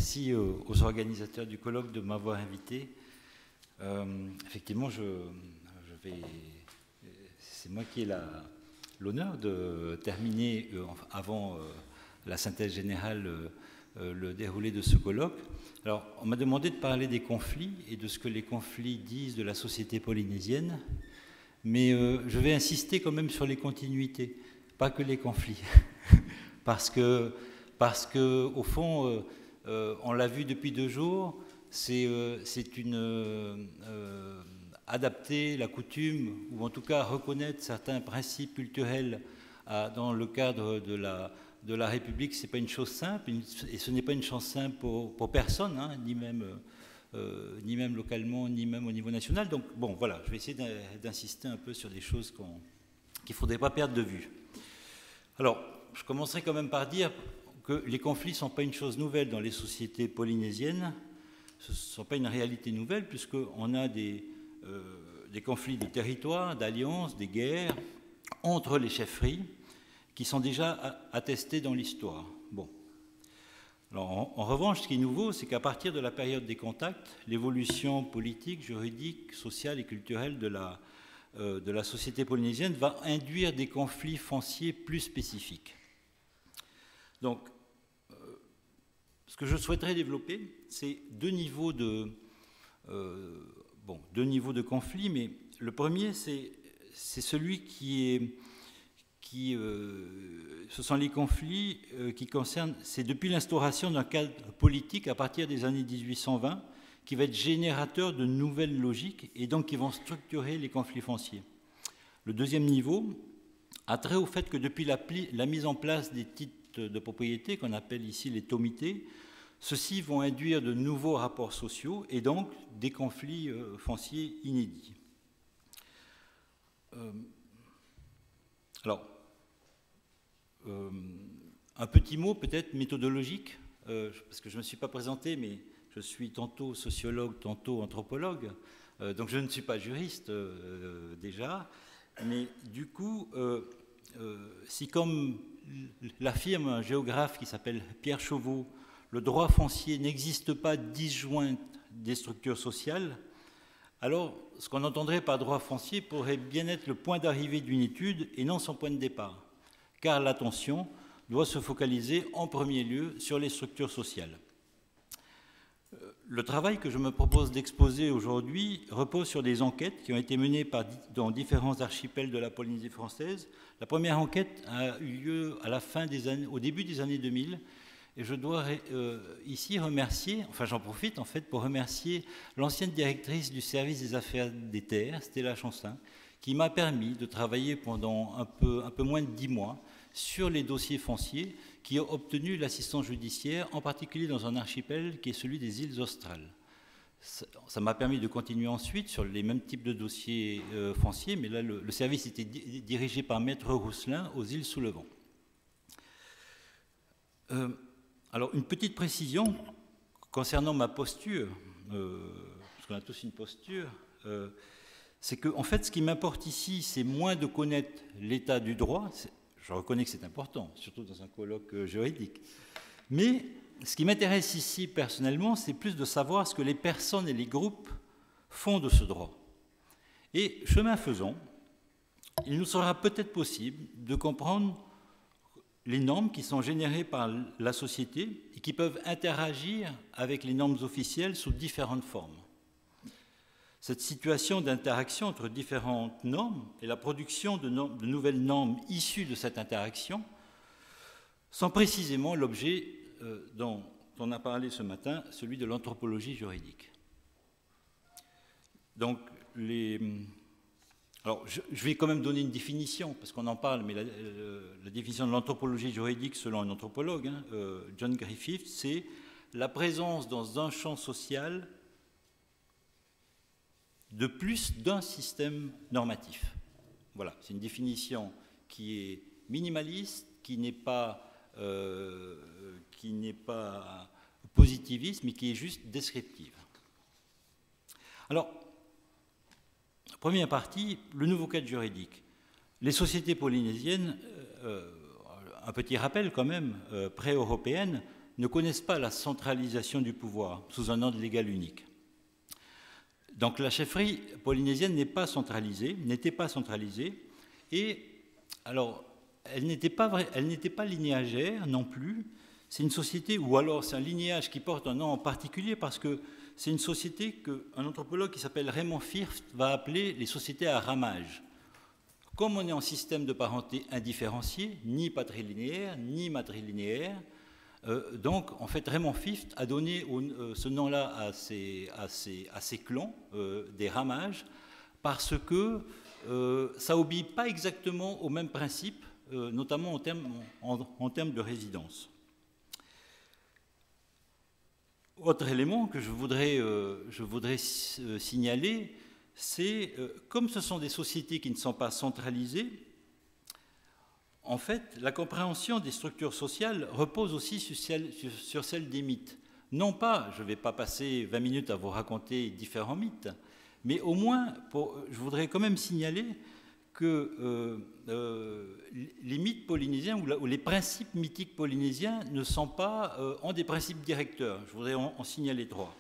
merci aux organisateurs du colloque de m'avoir invité. Effectivement, c'est moi qui ai l'honneur de terminer avant la synthèse générale le déroulé de ce colloque. Alors, on m'a demandé de parler des conflits et de ce que les conflits disent de la société polynésienne, mais je vais insister quand même sur les continuités, pas que les conflits, parce que au fond, on l'a vu depuis 2 jours, c'est adapter la coutume, ou en tout cas reconnaître certains principes culturels dans le cadre de la République, c'est pas une chose simple, et ce n'est pas une chose simple pour personne, hein, ni même localement, ni même au niveau national. Donc bon, voilà, je vais essayer d'insister un peu sur des choses qu'il ne faudrait pas perdre de vue. Alors, je commencerai quand même par dire que les conflits ne sont pas une chose nouvelle dans les sociétés polynésiennes. Ce ne sont pas une réalité nouvelle, puisqu'on a des conflits de territoire, d'alliances, des guerres entre les chefferies qui sont déjà attestés dans l'histoire. Bon. Alors, en revanche, ce qui est nouveau, c'est qu'à partir de la période des contacts, l'évolution politique, juridique, sociale et culturelle de la société polynésienne va induire des conflits fonciers plus spécifiques. Donc, ce que je souhaiterais développer, c'est 2 niveaux de conflit, mais le premier, c'est celui ce sont les conflits qui concernent, c'est depuis l'instauration d'un cadre politique à partir des années 1820, qui va être générateur de nouvelles logiques et donc qui vont structurer les conflits fonciers. Le deuxième niveau a trait au fait que depuis la mise en place des titres de propriété, qu'on appelle ici les tomités, ceux-ci vont induire de nouveaux rapports sociaux et donc des conflits fonciers inédits. Alors, un petit mot peut-être méthodologique, parce que je ne me suis pas présenté, mais je suis tantôt sociologue, tantôt anthropologue, donc je ne suis pas juriste déjà, mais du coup, si comme l'affirme un géographe qui s'appelle Pierre Chauveau, le droit foncier n'existe pas disjoint des structures sociales, alors ce qu'on entendrait par droit foncier pourrait bien être le point d'arrivée d'une étude et non son point de départ, car l'attention doit se focaliser en premier lieu sur les structures sociales. Le travail que je me propose d'exposer aujourd'hui repose sur des enquêtes qui ont été menées dans différents archipels de la Polynésie française. La première enquête a eu lieu au début des années 2000, et je dois ici remercier, enfin j'en profite en fait pour remercier l'ancienne directrice du service des affaires des terres, Stella Chancin, qui m'a permis de travailler pendant un peu moins de 10 mois sur les dossiers fonciers qui ont obtenu l'assistance judiciaire, en particulier dans un archipel qui est celui des îles Australes. Ça m'a permis de continuer ensuite sur les mêmes types de dossiers fonciers, mais là le service était dirigé par Maître Rousselin aux îles sous le vent. Alors une petite précision concernant ma posture, parce qu'on a tous une posture, c'est que en fait ce qui m'importe ici, c'est moins de connaître l'état du droit. Je reconnais que c'est important, surtout dans un colloque juridique. Mais ce qui m'intéresse ici personnellement, c'est plus de savoir ce que les personnes et les groupes font de ce droit. Et chemin faisant, il nous sera peut-être possible de comprendre les normes qui sont générées par la société et qui peuvent interagir avec les normes officielles sous différentes formes. Cette situation d'interaction entre différentes normes et la production de nouvelles normes issues de cette interaction sont précisément l'objet dont on a parlé ce matin, celui de l'anthropologie juridique. Donc, alors, je vais quand même donner une définition, parce qu'on en parle, mais la définition de l'anthropologie juridique selon un anthropologue, John Griffith, c'est la présence dans un champ social de plus d'un système normatif. Voilà, c'est une définition qui est minimaliste, qui n'est pas positiviste, mais qui est juste descriptive. Alors, première partie, le nouveau cadre juridique. Les sociétés polynésiennes, un petit rappel quand même, pré-européennes, ne connaissent pas la centralisation du pouvoir sous un ordre légal unique. Donc la chefferie polynésienne n'était pas centralisée, et alors elle n'était pas linéagère non plus. C'est une société, ou alors c'est un lignage qui porte un nom en particulier parce que c'est une société qu'un anthropologue qui s'appelle Raymond Firth va appeler les sociétés à ramage. Comme on est en système de parenté indifférencié, ni patrilinéaire, ni matrilinéaire, donc en fait Raymond Firth a donné ce nom-là à ces clans des ramages parce que ça n'obéit pas exactement aux mêmes principes, notamment en termes de résidence. Autre élément que je voudrais signaler, c'est comme ce sont des sociétés qui ne sont pas centralisées, en fait, la compréhension des structures sociales repose aussi sur celle des mythes. Non pas, je ne vais pas passer 20 minutes à vous raconter différents mythes, mais au moins, je voudrais quand même signaler que les mythes polynésiens ou les principes mythiques polynésiens ne sont pas ont des principes directeurs. Je voudrais en signaler 3.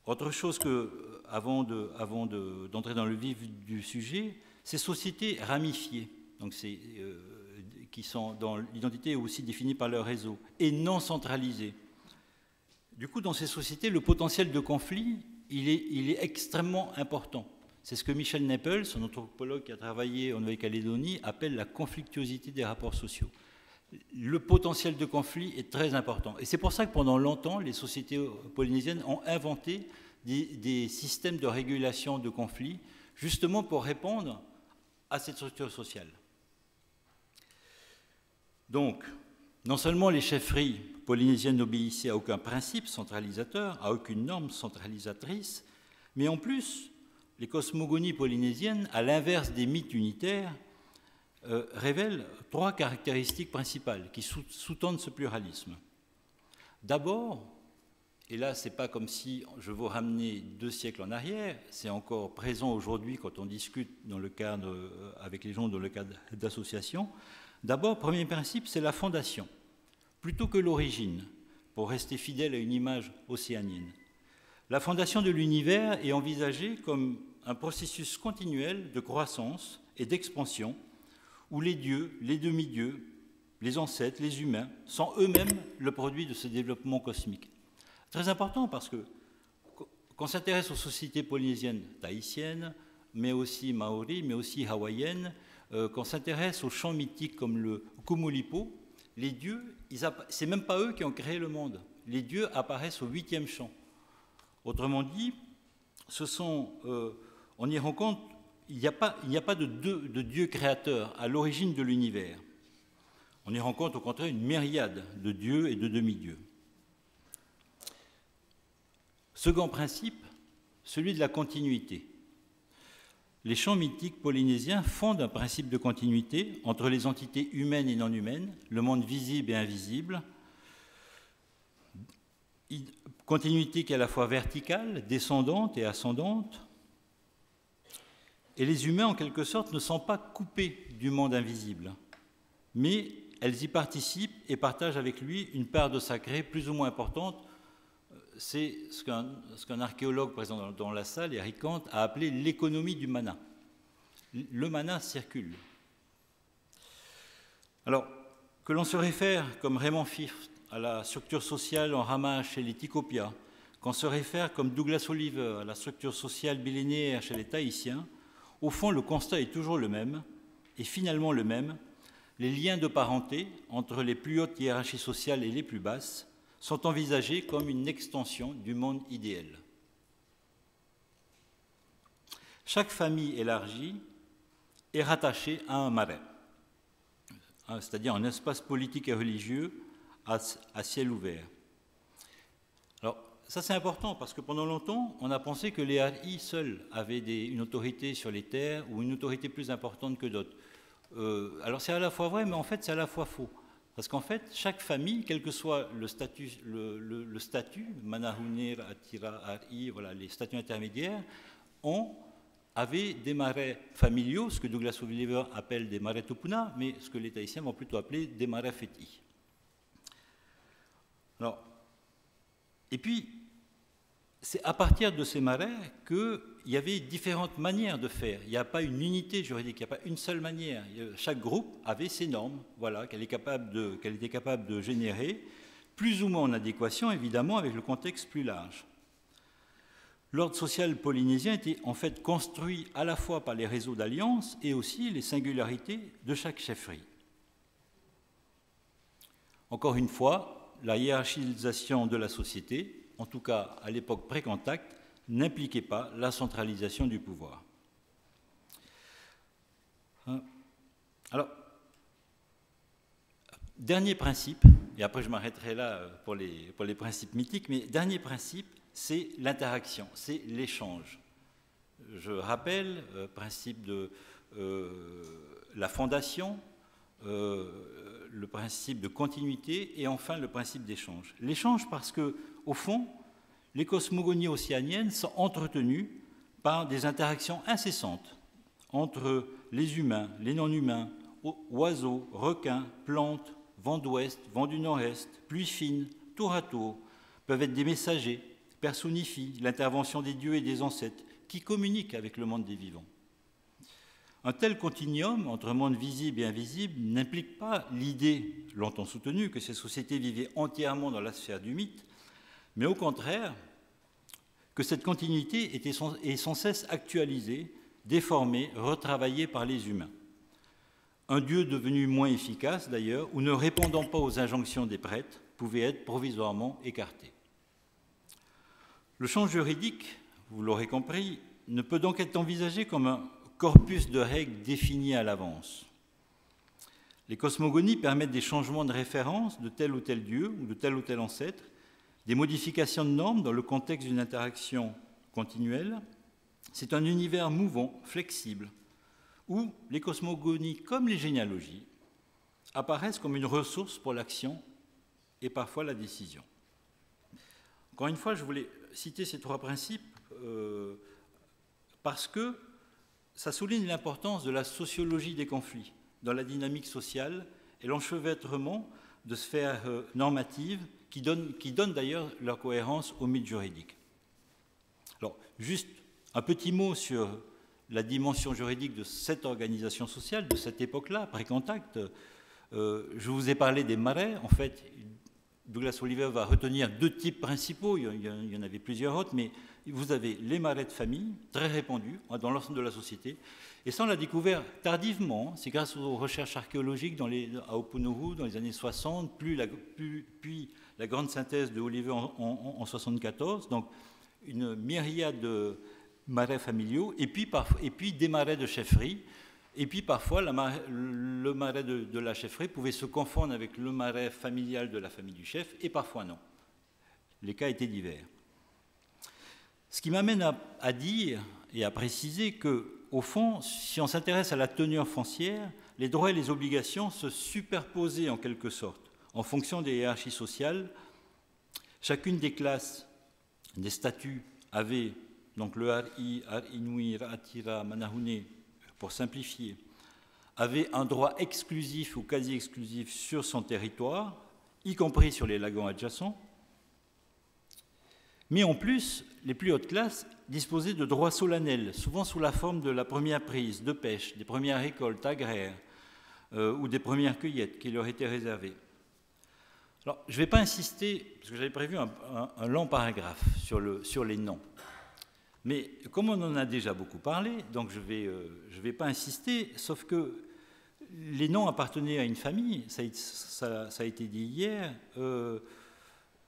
Autre chose que, avant d'entrer dans le vif du sujet, ces sociétés ramifiées, donc qui sont dans l'identité aussi définie par leur réseau, et non centralisées. Du coup, dans ces sociétés, le potentiel de conflit, il est extrêmement important. C'est ce que Michel Nepel, son anthropologue qui a travaillé en Nouvelle-Calédonie, appelle la conflictuosité des rapports sociaux. Le potentiel de conflit est très important. Et c'est pour ça que pendant longtemps, les sociétés polynésiennes ont inventé des systèmes de régulation de conflits, justement pour répondre à cette structure sociale. Donc, non seulement les chefferies polynésiennes n'obéissaient à aucun principe centralisateur, à aucune norme centralisatrice, mais en plus, les cosmogonies polynésiennes, à l'inverse des mythes unitaires, révèlent 3 caractéristiques principales qui sous-tendent ce pluralisme. D'abord, et là, ce n'est pas comme si je vous ramenais 2 siècles en arrière, c'est encore présent aujourd'hui quand on discute avec les gens dans le cadre d'associations. D'abord, premier principe, c'est la fondation, plutôt que l'origine, pour rester fidèle à une image océanienne. La fondation de l'univers est envisagée comme un processus continuel de croissance et d'expansion où les dieux, les demi-dieux, les ancêtres, les humains sont eux-mêmes le produit de ce développement cosmique. Très important parce que quand on s'intéresse aux sociétés polynésiennes tahitiennes, mais aussi maoris, mais aussi hawaïennes, quand on s'intéresse aux chants mythiques comme le Kumulipo, les dieux, c'est même pas eux qui ont créé le monde. Les dieux apparaissent au 8e chant. Autrement dit, on y rend compte, il n'y a pas de Dieu créateur à l'origine de l'univers. On y rencontre au contraire une myriade de dieux et de demi-dieux. Second principe, celui de la continuité. Les chants mythiques polynésiens fondent un principe de continuité entre les entités humaines et non humaines, le monde visible et invisible. Continuité qui est à la fois verticale, descendante et ascendante. Et les humains, en quelque sorte, ne sont pas coupés du monde invisible, mais elles y participent et partagent avec lui une part de sacré plus ou moins importante. C'est ce qu'un archéologue présent dans la salle, Eric Kant, a appelé l'économie du mana. Le mana circule. Alors, que l'on se réfère, comme Raymond Firth, à la structure sociale en ramage chez les Tikopia, qu'on se réfère, comme Douglas Oliver, à la structure sociale millénaire chez les Tahitiens, au fond, le constat est toujours le même, et finalement le même. Les liens de parenté entre les plus hautes hiérarchies sociales et les plus basses sont envisagés comme une extension du monde idéal. Chaque famille élargie est rattachée à un marais, c'est-à-dire un espace politique et religieux à ciel ouvert. Alors, ça c'est important parce que pendant longtemps, on a pensé que les Haris seuls avaient une autorité sur les terres ou une autorité plus importante que d'autres. Alors c'est à la fois vrai, mais en fait c'est à la fois faux. Parce qu'en fait, chaque famille, quel que soit le statut, Manahunir, Atira, Hari, voilà, les statuts intermédiaires, avaient des marais familiaux, ce que Douglas Oliver appelle des marais tupuna, mais ce que les Tahitiens vont plutôt appeler des marais fétis. Alors, et puis, c'est à partir de ces marais qu'il y avait différentes manières de faire. Il n'y a pas une unité juridique, il n'y a pas une seule manière. Chaque groupe avait ses normes, voilà, qu'elle était capable de générer, plus ou moins en adéquation, évidemment, avec le contexte plus large. L'ordre social polynésien était en fait construit à la fois par les réseaux d'alliances et aussi les singularités de chaque chefferie. Encore une fois, la hiérarchisation de la société, en tout cas à l'époque pré-contact, n'impliquait pas la centralisation du pouvoir. Alors, dernier principe, et après je m'arrêterai là pour les principes mythiques, mais dernier principe, c'est l'interaction, c'est l'échange. Je rappelle principe de la fondation, le principe de continuité et enfin le principe d'échange. L'échange parce que, au fond, les cosmogonies océaniennes sont entretenues par des interactions incessantes entre les humains, les non-humains, oiseaux, requins, plantes, vent d'ouest, vent du nord-est, pluie fine, tour à tour, peuvent être des messagers, personnifient l'intervention des dieux et des ancêtres qui communiquent avec le monde des vivants. Un tel continuum entre monde visible et invisible n'implique pas l'idée, longtemps soutenue, que ces sociétés vivaient entièrement dans la sphère du mythe, mais au contraire, que cette continuité est sans cesse actualisée, déformée, retravaillée par les humains. Un dieu devenu moins efficace, d'ailleurs, ou ne répondant pas aux injonctions des prêtres, pouvait être provisoirement écarté. Le champ juridique, vous l'aurez compris, ne peut donc être envisagé comme un corpus de règles définies à l'avance. Les cosmogonies permettent des changements de référence de tel ou tel dieu ou de tel ou tel ancêtre, des modifications de normes dans le contexte d'une interaction continuelle. C'est un univers mouvant, flexible, où les cosmogonies, comme les généalogies, apparaissent comme une ressource pour l'action et parfois la décision. Encore une fois, je voulais citer ces trois principes parce que ça souligne l'importance de la sociologie des conflits dans la dynamique sociale et l'enchevêtrement de sphères normatives qui donnent d'ailleurs leur cohérence au mythe juridique. Alors, juste un petit mot sur la dimension juridique de cette organisation sociale, de cette époque-là, pré-contact. Je vous ai parlé des marais. En fait, Douglas Oliver va retenir deux types principaux, il y en avait plusieurs autres, mais vous avez les marais de famille, très répandus dans l'ensemble de la société, et ça on l'a découvert tardivement, c'est grâce aux recherches archéologiques à Opunuru dans les années 60, puis la grande synthèse de Oliver en 1974, donc une myriade de marais familiaux, et puis des marais de chefferie. Et puis parfois, le marais de la chefferie pouvait se confondre avec le marais familial de la famille du chef, et parfois non. Les cas étaient divers. Ce qui m'amène à dire et à préciser qu'au fond, si on s'intéresse à la tenure foncière, les droits et les obligations se superposaient en quelque sorte, en fonction des hiérarchies sociales. Chacune des classes, des statuts, avait, donc le Hari, Inui, Ratira, Manahune, pour simplifier, avait un droit exclusif ou quasi exclusif sur son territoire, y compris sur les lagons adjacents. Mais en plus, les plus hautes classes disposaient de droits solennels, souvent sous la forme de la première prise de pêche, des premières récoltes agraires ou des premières cueillettes qui leur étaient réservées. Alors, je ne vais pas insister, parce que j'avais prévu un long paragraphe sur les noms. Mais comme on en a déjà beaucoup parlé, donc je vais pas insister, sauf que les noms appartenaient à une famille, ça a été dit hier,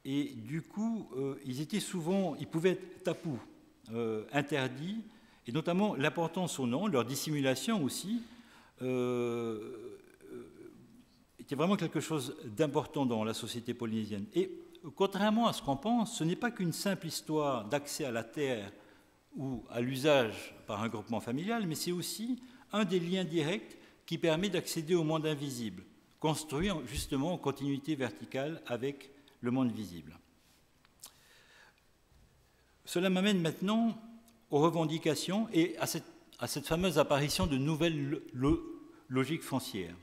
et du coup, ils pouvaient être tabous, interdits, et notamment l'importance au nom, leur dissimulation aussi, était vraiment quelque chose d'important dans la société polynésienne. Et contrairement à ce qu'on pense, ce n'est pas qu'une simple histoire d'accès à la terre ou à l'usage par un groupement familial, mais c'est aussi un des liens directs qui permet d'accéder au monde invisible, construit justement en continuité verticale avec le monde visible. Cela m'amène maintenant aux revendications et à cette fameuse apparition de nouvelles logiques foncières.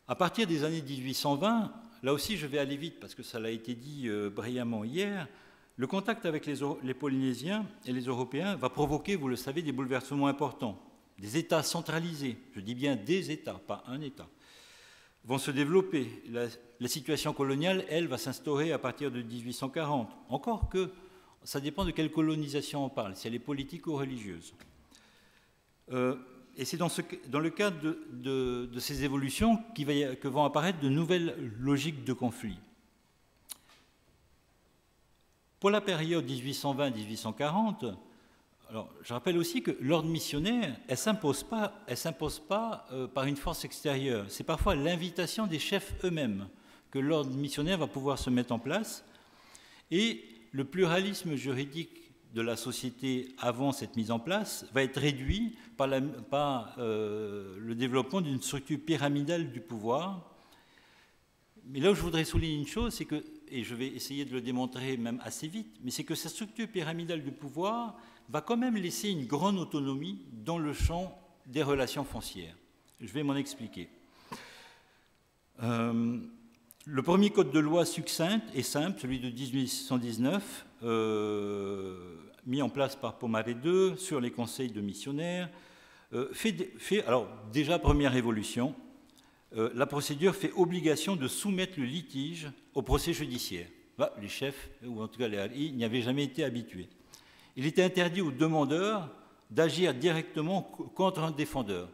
À partir des années 1820, là aussi, je vais aller vite parce que ça l'a été dit brillamment hier. Le contact avec les Polynésiens et les Européens va provoquer, vous le savez, des bouleversements importants. Des États centralisés, je dis bien des États, pas un État, vont se développer. La situation coloniale, elle, va s'instaurer à partir de 1840. Encore que ça dépend de quelle colonisation on parle, si elle est politique ou religieuse. Et c'est dans le cadre de ces évolutions que vont apparaître de nouvelles logiques de conflit. Pour la période 1820-1840, alors, je rappelle aussi que l'ordre missionnaire, elle ne s'impose pas par une force extérieure. C'est parfois l'invitation des chefs eux-mêmes que l'ordre missionnaire va pouvoir se mettre en place. Et le pluralisme juridique de la société avant cette mise en place va être réduit par le développement d'une structure pyramidale du pouvoir. Mais là où je voudrais souligner une chose, c'est que, et je vais essayer de le démontrer même assez vite, mais c'est que cette structure pyramidale du pouvoir va quand même laisser une grande autonomie dans le champ des relations foncières. Je vais m'en expliquer. Le premier code de loi succinct et simple, celui de 1819, mis en place par Pomaré II sur les conseils de missionnaires, alors déjà première évolution, la procédure fait obligation de soumettre le litige au procès judiciaire. Là, les chefs, ou en tout cas les haris, n'y avaient jamais été habitués. Il était interdit aux demandeurs d'agir directement contre un défendeur.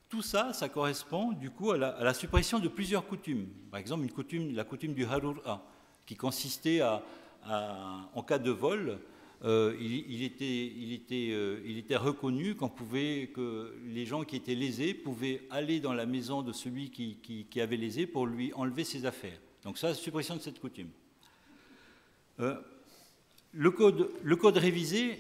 Tout ça, ça correspond du coup à la suppression de plusieurs coutumes. Par exemple, la coutume du harura, qui consistait en cas de vol, il était reconnu que les gens qui étaient lésés pouvaient aller dans la maison de celui qui avait lésé pour lui enlever ses affaires. Donc ça, suppression de cette coutume. Le code révisé,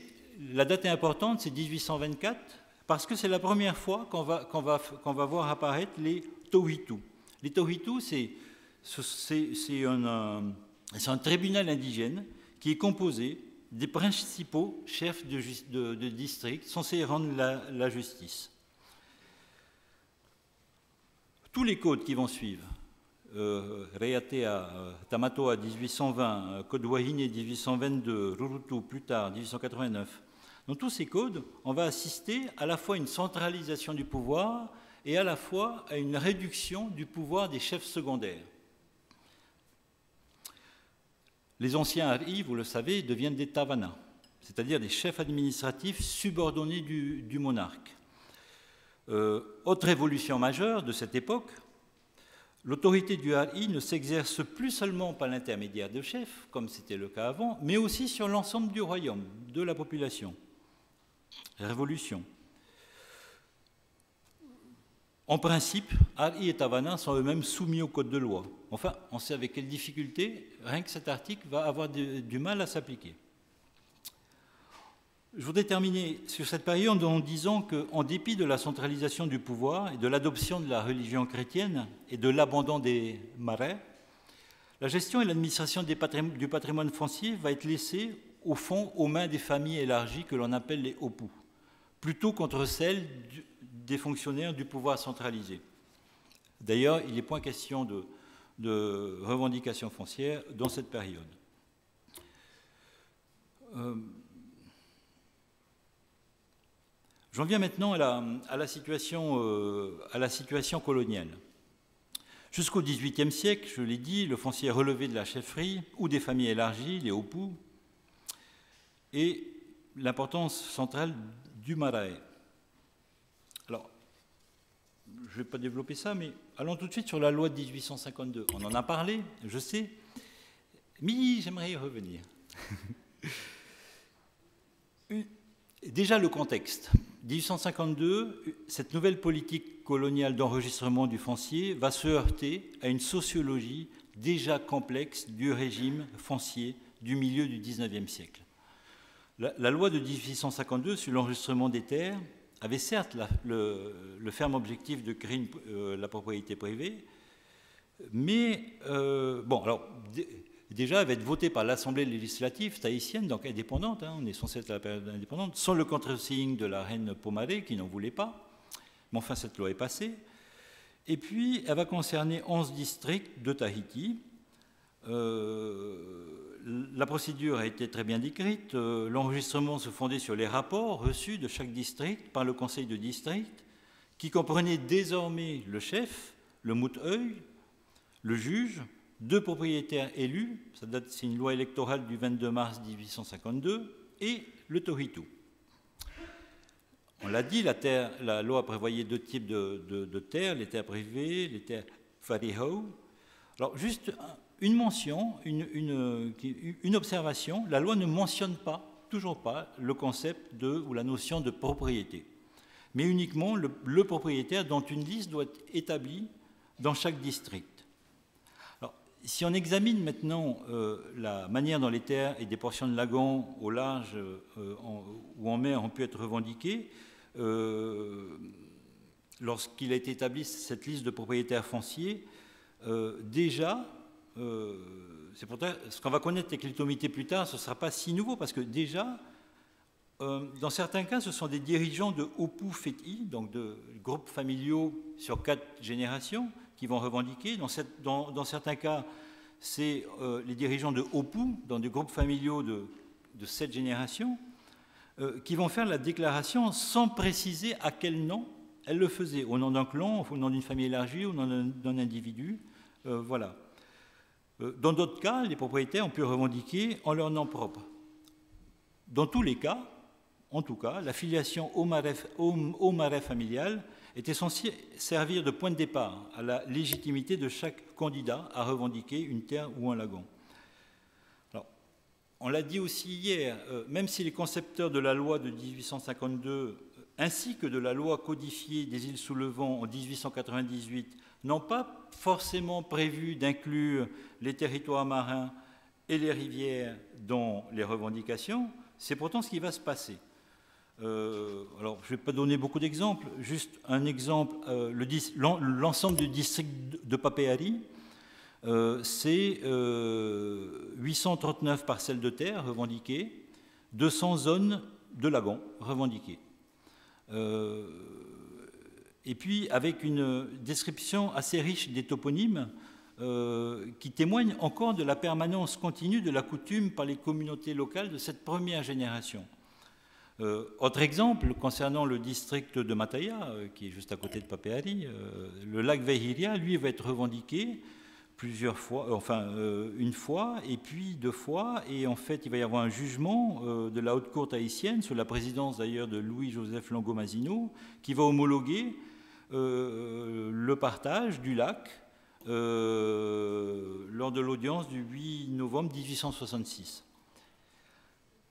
la date est importante, c'est 1824, parce que c'est la première fois qu'on va voir apparaître les tauhitu. Les tauhitu, c'est un tribunal indigène qui est composé des principaux chefs de district censés rendre la justice. Tous les codes qui vont suivre, Reatea, Tamatoa 1820, Code Wahine 1822, Rurutu plus tard 1889. Dans tous ces codes, on va assister à la fois à une centralisation du pouvoir et à la fois à une réduction du pouvoir des chefs secondaires. Les anciens haris, vous le savez, deviennent des tavana, c'est-à-dire des chefs administratifs subordonnés du monarque. Autre évolution majeure de cette époque, l'autorité du hari ne s'exerce plus seulement par l'intermédiaire de chefs, comme c'était le cas avant, mais aussi sur l'ensemble du royaume, de la population. Révolution. En principe, hari et tavana sont eux-mêmes soumis au code de loi. Enfin, on sait avec quelle difficulté, rien que cet article va avoir du mal à s'appliquer. Je voudrais terminer sur cette période en disant qu'en dépit de la centralisation du pouvoir et de l'adoption de la religion chrétienne et de l'abandon des marais, la gestion et l'administration du patrimoine foncier va être laissée, au fond, aux mains des familles élargies que l'on appelle les hopu, plutôt contre celles des fonctionnaires du pouvoir centralisé. D'ailleurs, il n'est point question de revendication foncière dans cette période. J'en viens maintenant à la situation coloniale. Jusqu'au XVIIIe siècle, je l'ai dit, le foncier est relevé de la chefferie ou des familles élargies, les hopu, et l'importance centrale du marae. Alors, je ne vais pas développer ça, mais allons tout de suite sur la loi de 1852. On en a parlé, je sais, mais j'aimerais y revenir. Déjà le contexte. 1852, cette nouvelle politique coloniale d'enregistrement du foncier va se heurter à une sociologie déjà complexe du régime foncier du milieu du XIXe siècle. La loi de 1852 sur l'enregistrement des terres avait certes le ferme objectif de créer la propriété privée, mais déjà, elle va être votée par l'Assemblée législative tahitienne, donc indépendante, on est censé être à la période indépendante, sans le contre-signing de la reine Pomaré, qui n'en voulait pas. Mais enfin, cette loi est passée. Et puis, elle va concerner 11 districts de Tahiti, La procédure a été très bien décrite. L'enregistrement se fondait sur les rapports reçus de chaque district par le conseil de district, qui comprenait désormais le chef, le mout-œil, le juge, 2 propriétaires élus, c'est une loi électorale du 22 mars 1852, et le toritou. On l'a dit, la loi prévoyait 2 types de terres, les terres privées, les terres farihau. Alors, juste une mention, une observation, la loi ne mentionne pas, toujours pas, le concept ou la notion de propriété, mais uniquement le propriétaire dont une liste doit être établie dans chaque district. Alors, si on examine maintenant la manière dont les terres et des portions de lagons au large ou en mer ont pu être revendiquées, lorsqu'il a été établi cette liste de propriétaires fonciers, déjà, c'est pourtant ce qu'on va connaître avec l'autonomité plus tard, ce ne sera pas si nouveau, parce que déjà, dans certains cas, ce sont des dirigeants de Opu Feti, donc de groupes familiaux sur 4 générations, qui vont revendiquer. Dans certains cas, c'est les dirigeants de Opu, dans des groupes familiaux de 7 générations, qui vont faire la déclaration sans préciser à quel nom elle le faisait, au nom d'un clan, au nom d'une famille élargie, au nom d'un individu. Voilà. Dans d'autres cas, les propriétaires ont pu revendiquer en leur nom propre. Dans tous les cas, en tout cas, la filiation au marais familial était censée servir de point de départ à la légitimité de chaque candidat à revendiquer une terre ou un lagon. Alors, on l'a dit aussi hier, même si les concepteurs de la loi de 1852 ainsi que de la loi codifiée des îles sous le vent en 1898 n'ont pas forcément prévu d'inclure les territoires marins et les rivières dans les revendications, c'est pourtant ce qui va se passer. Alors, je ne vais pas donner beaucoup d'exemples, juste un exemple, l'ensemble du district de Papeari, c'est 839 parcelles de terre revendiquées, 200 zones de lagons revendiquées. Et puis avec une description assez riche des toponymes qui témoignent encore de la permanence continue de la coutume par les communautés locales de cette première génération. Autre exemple, concernant le district de Mataya, qui est juste à côté de Papeari, le lac Vehiria, lui, va être revendiqué plusieurs fois, enfin une fois, et puis 2 fois, et en fait, il va y avoir un jugement de la haute cour tahitienne, sous la présidence d'ailleurs de Louis-Joseph Longo-Mazzino, qui va homologuer le partage du lac lors de l'audience du 8 novembre 1866.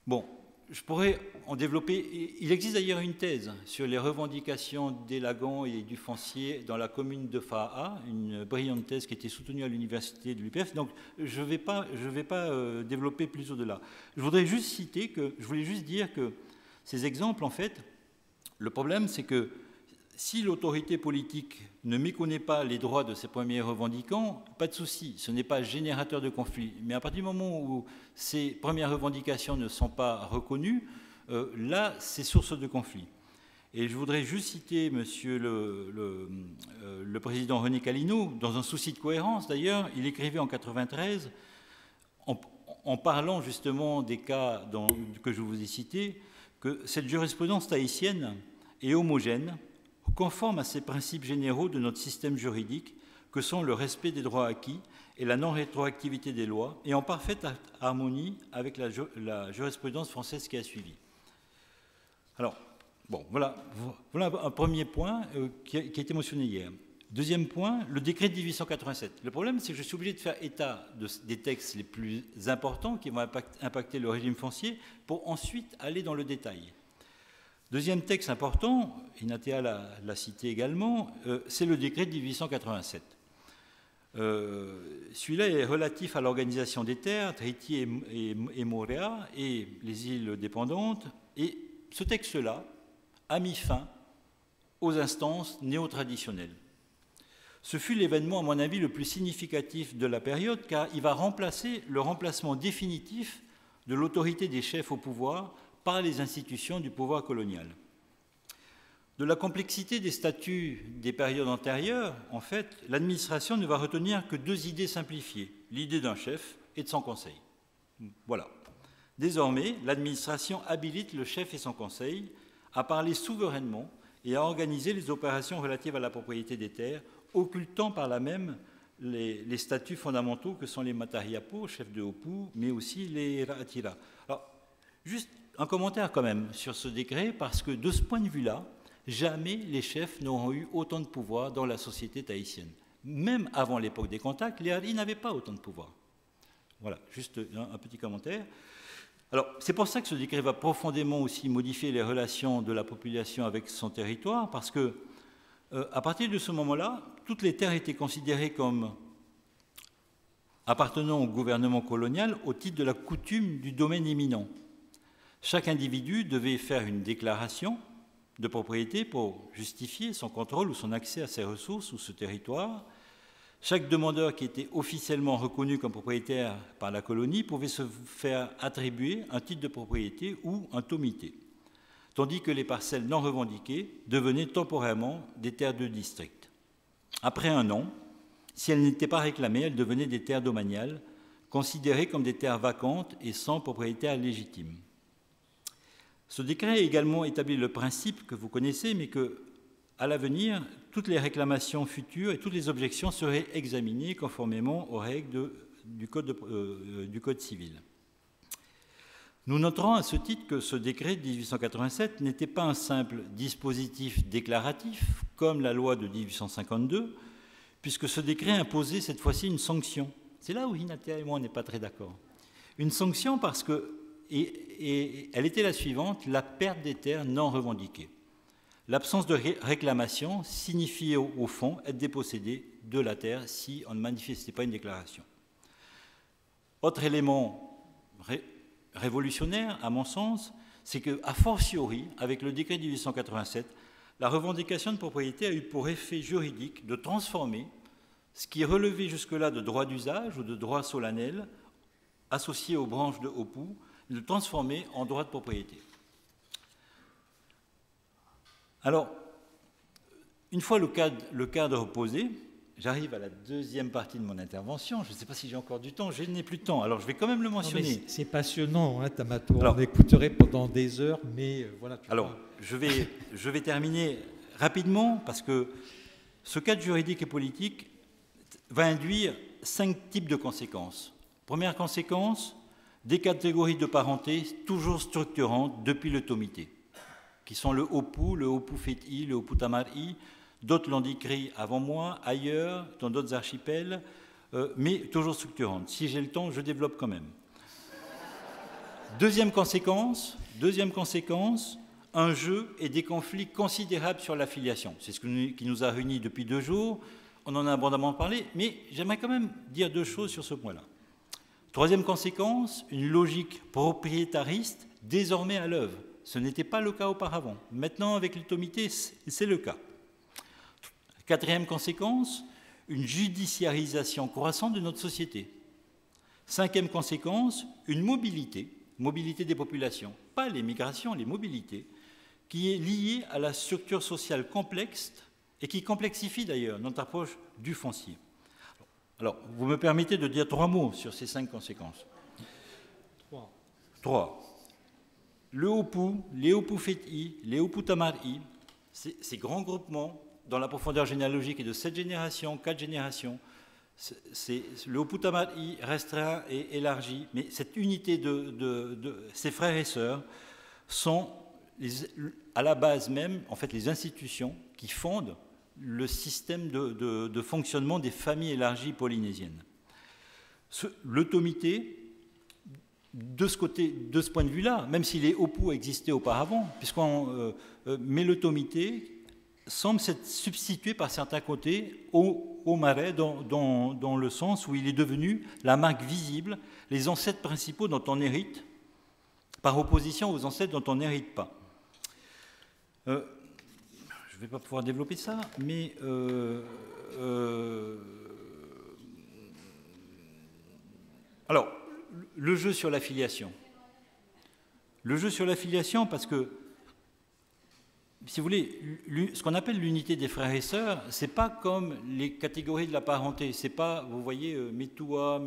Bon, je pourrais en développer. Il existe d'ailleurs une thèse sur les revendications des lagons et du foncier dans la commune de Fa'a, une brillante thèse qui a été soutenue à l'université de l'UPF. Donc, je ne vais pas développer plus au-delà. Je voulais juste dire que ces exemples, en fait, le problème, c'est que si l'autorité politique ne méconnaît pas les droits de ses premiers revendiquants, pas de souci, ce n'est pas générateur de conflits. Mais à partir du moment où ces premières revendications ne sont pas reconnues, là, c'est source de conflits. Et je voudrais juste citer monsieur le président René Calino, dans un souci de cohérence d'ailleurs, il écrivait en 1993, en parlant justement des cas que je vous ai cités, que cette jurisprudence tahitienne est homogène, conforme à ces principes généraux de notre système juridique, que sont le respect des droits acquis et la non-rétroactivité des lois, et en parfaite harmonie avec la jurisprudence française qui a suivi. Alors, bon, voilà un premier point qui a été mentionné hier. Deuxième point, le décret de 1887. Le problème, c'est que je suis obligé de faire état des textes les plus importants qui vont impacter le régime foncier pour ensuite aller dans le détail. Deuxième texte important, Inatea l'a cité également, c'est le décret de 1887. Celui-là est relatif à l'organisation des terres, Tahiti et Moorea, et les îles dépendantes. Et ce texte-là a mis fin aux instances néo-traditionnelles. Ce fut l'événement, à mon avis, le plus significatif de la période, car il va remplacer le remplacement définitif de l'autorité des chefs au pouvoir par les institutions du pouvoir colonial. De la complexité des statuts des périodes antérieures, en fait, l'administration ne va retenir que 2 idées simplifiées, l'idée d'un chef et de son conseil. Voilà. Désormais, l'administration habilite le chef et son conseil à parler souverainement et à organiser les opérations relatives à la propriété des terres, occultant par là même les statuts fondamentaux que sont les matariapos, chefs de Hopu, mais aussi les ra'atira. Alors, juste un commentaire quand même sur ce décret, parce que de ce point de vue-là, jamais les chefs n'auront eu autant de pouvoir dans la société tahitienne. Même avant l'époque des contacts, les haris n'avaient pas autant de pouvoir. Voilà, juste un petit commentaire. Alors, c'est pour ça que ce décret va profondément aussi modifier les relations de la population avec son territoire, parce que à partir de ce moment-là, toutes les terres étaient considérées comme appartenant au gouvernement colonial au titre de la coutume du domaine éminent. Chaque individu devait faire une déclaration de propriété pour justifier son contrôle ou son accès à ces ressources ou ce territoire. Chaque demandeur qui était officiellement reconnu comme propriétaire par la colonie pouvait se faire attribuer un titre de propriété ou un tomité, tandis que les parcelles non revendiquées devenaient temporairement des terres de district. Après un an, si elles n'étaient pas réclamées, elles devenaient des terres domaniales, considérées comme des terres vacantes et sans propriétaire légitime. Ce décret a également établi le principe que vous connaissez, mais que, à l'avenir, toutes les réclamations futures et toutes les objections seraient examinées conformément aux règles du Code civil. Nous noterons à ce titre que ce décret de 1887 n'était pas un simple dispositif déclaratif, comme la loi de 1852, puisque ce décret imposait cette fois-ci une sanction. C'est là où Hinatea et moi, on n'est pas très d'accord. Une sanction parce que, et elle était la suivante, la perte des terres non revendiquées. L'absence de réclamation signifiait au fond être dépossédé de la terre si on ne manifestait pas une déclaration. Autre élément révolutionnaire, à mon sens, c'est qu'à fortiori, avec le décret de 1887, la revendication de propriété a eu pour effet juridique de transformer ce qui relevait jusque-là de droit d'usage ou de droit solennel associé aux branches de Hopu, de le transformer en droit de propriété. Alors, une fois le cadre posé, j'arrive à la deuxième partie de mon intervention. Je ne sais pas si j'ai encore du temps. Je n'ai plus de temps. Alors, je vais quand même le mentionner. C'est passionnant, hein, Tamato. On écouterait pendant des heures, mais voilà. Alors, je vais terminer rapidement parce que ce cadre juridique et politique va induire 5 types de conséquences. Première conséquence, des catégories de parenté toujours structurantes depuis le tomité, qui sont le Hopu Fet'i, le Hopu Tamari. D'autres l'ont décrit avant moi, ailleurs, dans d'autres archipels, mais toujours structurantes. Si j'ai le temps, je développe quand même. Deuxième conséquence, un jeu et des conflits considérables sur l'affiliation. C'est ce qui nous a réunis depuis 2 jours. On en a abondamment parlé, mais j'aimerais quand même dire 2 choses sur ce point-là. Troisième conséquence, une logique propriétariste désormais à l'œuvre. Ce n'était pas le cas auparavant. Maintenant, avec le tomité, c'est le cas. Quatrième conséquence, une judiciarisation croissante de notre société. Cinquième conséquence, une mobilité des populations, pas les migrations, les mobilités, qui est liée à la structure sociale complexe et qui complexifie d'ailleurs notre approche du foncier. Alors, vous me permettez de dire 3 mots sur ces 5 conséquences. 3. Le Hopu, les Hopu Fet'i, les Hopu Tamari, ces grands groupements dans la profondeur généalogique est de 7 générations, 4 générations. Le Hopu Tamari restreint et élargi, mais cette unité de ses frères et sœurs sont à la base même, en fait, les institutions qui fondent le système de fonctionnement des familles élargies polynésiennes. Le tomité, de ce point de vue-là, même si les Hopu existaient auparavant, mais le tomité semble s'être substitué par certains côtés au marais dans le sens où il est devenu la marque visible, les ancêtres principaux dont on hérite, par opposition aux ancêtres dont on n'hérite pas. Je ne vais pas pouvoir développer ça, mais alors, le jeu sur l'affiliation. Le jeu sur l'affiliation, parce que si vous voulez, ce qu'on appelle l'unité des frères et sœurs, c'est pas comme les catégories de la parenté. C'est pas, vous voyez, Metoua,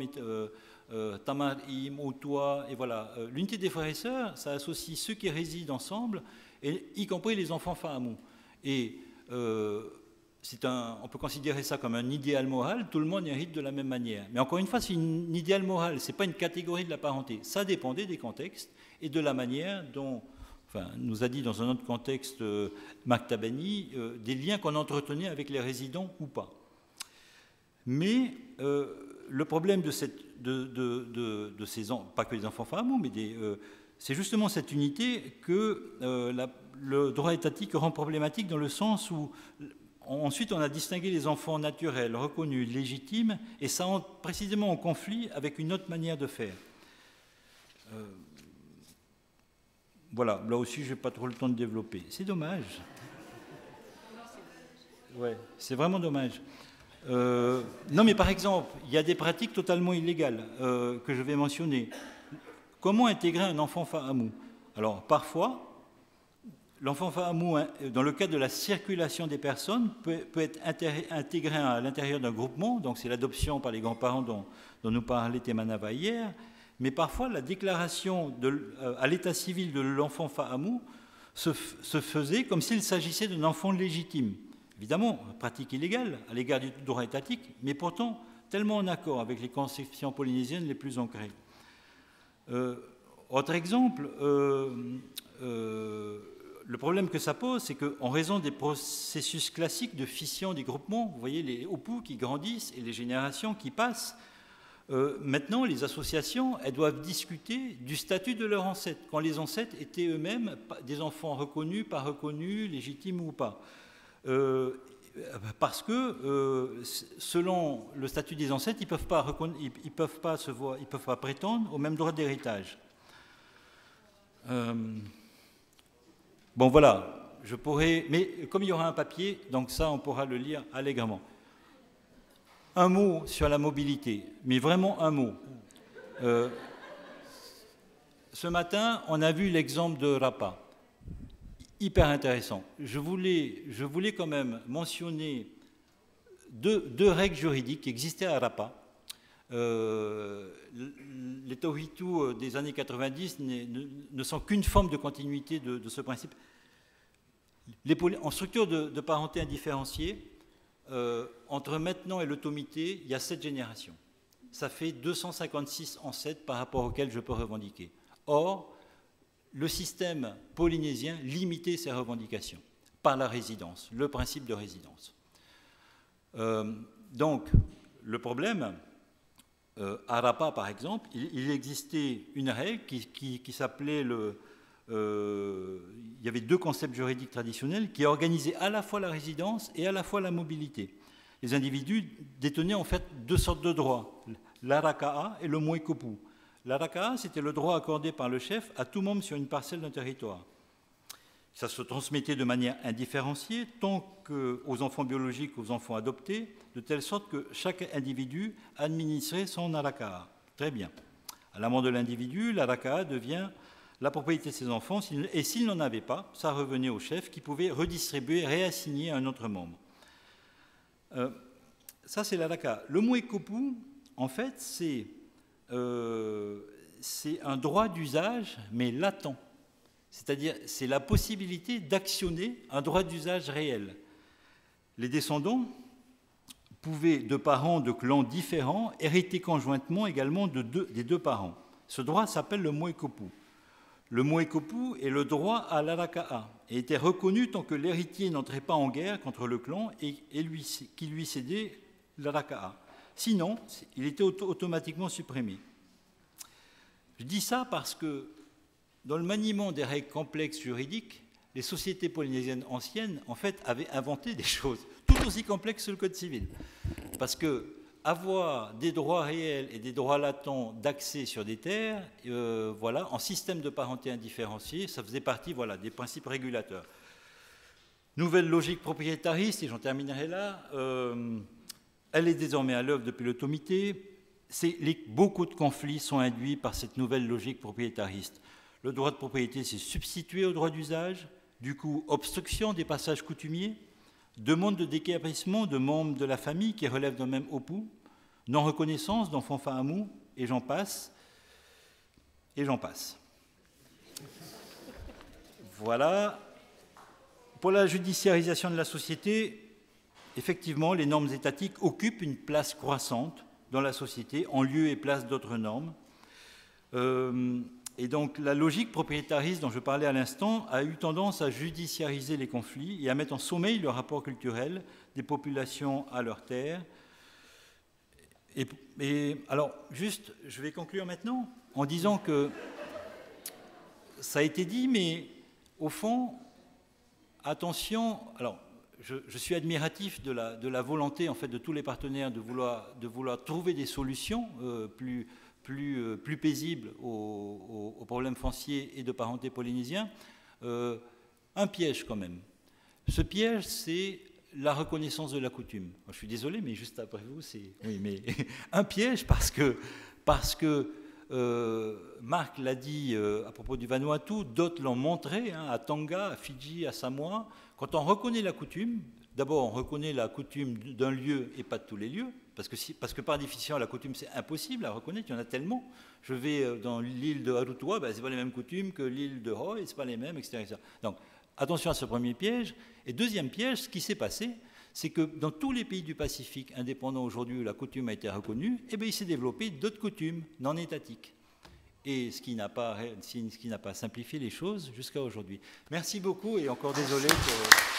Tamarim, Otoua, et voilà. L'unité des frères et sœurs, ça associe ceux qui résident ensemble, et, y compris les enfants Fahamou. Et on peut considérer ça comme un idéal moral, tout le monde hérite de la même manière. Mais encore une fois, c'est un idéal moral, ce n'est pas une catégorie de la parenté. Ça dépendait des contextes et de la manière dont, enfin, nous a dit dans un autre contexte Marc Tabani, des liens qu'on entretenait avec les résidents ou pas. Mais le problème de ces pas que les enfants Fahamou, mais c'est justement cette unité que le droit étatique rend problématique dans le sens où ensuite on a distingué les enfants naturels, reconnus, légitimes, et ça entre précisément en conflit avec une autre manière de faire. Voilà, là aussi je n'ai pas trop le temps de développer. C'est dommage. Ouais, c'est vraiment dommage. Non mais par exemple, il y a des pratiques totalement illégales que je vais mentionner. Comment intégrer un enfant Fahamou? Alors parfois, l'enfant Fahamou, dans le cadre de la circulation des personnes, peut être intégré à l'intérieur d'un groupement, donc c'est l'adoption par les grands-parents dont nous parlait Temanava hier, mais parfois la déclaration à l'état civil de l'enfant Fahamou se faisait comme s'il s'agissait d'un enfant légitime. Évidemment, pratique illégale à l'égard du droit étatique, mais pourtant tellement en accord avec les conceptions polynésiennes les plus ancrées. Autre exemple, le problème que ça pose, c'est qu'en raison des processus classiques de fission des groupements, vous voyez les opus qui grandissent et les générations qui passent, maintenant les associations, elles doivent discuter du statut de leurs ancêtres, quand les ancêtres étaient eux-mêmes des enfants reconnus, pas reconnus, légitimes ou pas. Parce que selon le statut des ancêtres, ils ne peuvent pas prétendre au même droit d'héritage. Bon voilà, je pourrais, mais comme il y aura un papier, donc ça on pourra le lire allègrement. Un mot sur la mobilité, mais vraiment un mot. Ce matin, on a vu l'exemple de Rapa. Hyper intéressant. Je voulais quand même mentionner deux règles juridiques qui existaient à Rapa. Les Tauhitu des années 90 ne sont qu'une forme de continuité de ce principe. En structure de parenté indifférenciée, entre maintenant et l'automité, il y a 7 générations. Ça fait 256 ancêtres par rapport auxquels je peux revendiquer. Or, le système polynésien limitait ces revendications par la résidence, le principe de résidence. Donc, le problème, à Rapa par exemple, il existait une règle qui s'appelait il y avait 2 concepts juridiques traditionnels qui organisaient à la fois la résidence et à la fois la mobilité. Les individus détenaient en fait 2 sortes de droits, l'Araka'a et le Moekopu. L'Araka'a, c'était le droit accordé par le chef à tout membre sur une parcelle d'un territoire. Ça se transmettait de manière indifférenciée, tant qu'aux enfants biologiques qu'aux enfants adoptés, de telle sorte que chaque individu administrait son Araka'a. Très bien. À la mort de l'individu, l'Araka'a devient la propriété de ses enfants, et s'il n'en avait pas, ça revenait au chef qui pouvait redistribuer, réassigner à un autre membre. Ça, c'est l'Araka'a. Le Moekopu, en fait, c'est un droit d'usage, mais latent. C'est-à-dire, c'est la possibilité d'actionner un droit d'usage réel. Les descendants pouvaient, de parents de clans différents, hériter conjointement également des 2 parents. Ce droit s'appelle le Moekopu. Le Moekopu est le droit à l'Araka'a et était reconnu tant que l'héritier n'entrait pas en guerre contre le clan et qui lui cédait l'Araka'a. Sinon, il était automatiquement supprimé. Je dis ça parce que dans le maniement des règles complexes juridiques, les sociétés polynésiennes anciennes, en fait, avaient inventé des choses tout aussi complexes que le Code civil. Parce que avoir des droits réels et des droits latents d'accès sur des terres, voilà, en système de parenté indifférenciée, ça faisait partie, voilà, des principes régulateurs. Nouvelle logique propriétariste, et j'en terminerai là, elle est désormais à l'œuvre depuis l'automité. Beaucoup de conflits sont induits par cette nouvelle logique propriétariste. Le droit de propriété s'est substitué au droit d'usage, Du coup, obstruction des passages coutumiers, demande de décapissement de membres de la famille qui relèvent d'un même époux, non-reconnaissance d'enfants Fahamou, et j'en passe, et j'en passe. Voilà. Pour la judiciarisation de la société, effectivement, les normes étatiques occupent une place croissante dans la société, en lieu et place d'autres normes. Et donc, la logique propriétariste dont je parlais à l'instant a eu tendance à judiciariser les conflits et à mettre en sommeil le rapport culturel des populations à leurs terres. Et alors, juste, je vais conclure maintenant en disant que ça a été dit, mais au fond, attention, alors, je suis admiratif de la volonté en fait, de tous les partenaires de vouloir trouver des solutions plus paisibles aux problèmes fonciers et de parenté polynésien. Un piège quand même. Ce piège, c'est la reconnaissance de la coutume. Je suis désolé, mais juste après vous, c'est... Oui, mais un piège parce que Marc l'a dit à propos du Vanuatu, d'autres l'ont montré, à Tonga, à Fidji, à Samoa. Quand on reconnaît la coutume, d'abord on reconnaît la coutume d'un lieu et pas de tous les lieux, parce que par définition la coutume c'est impossible à reconnaître, il y en a tellement. Je vais dans l'île de Arutua, ce n'est pas les mêmes coutumes que l'île de Hoi, ce n'est pas les mêmes, etc., etc. Donc attention à ce premier piège. Et deuxième piège, ce qui s'est passé, c'est que dans tous les pays du Pacifique indépendants aujourd'hui où la coutume a été reconnue, il s'est développé d'autres coutumes non étatiques. Et ce qui n'a pas simplifié les choses jusqu'à aujourd'hui. Merci beaucoup et encore désolé pour...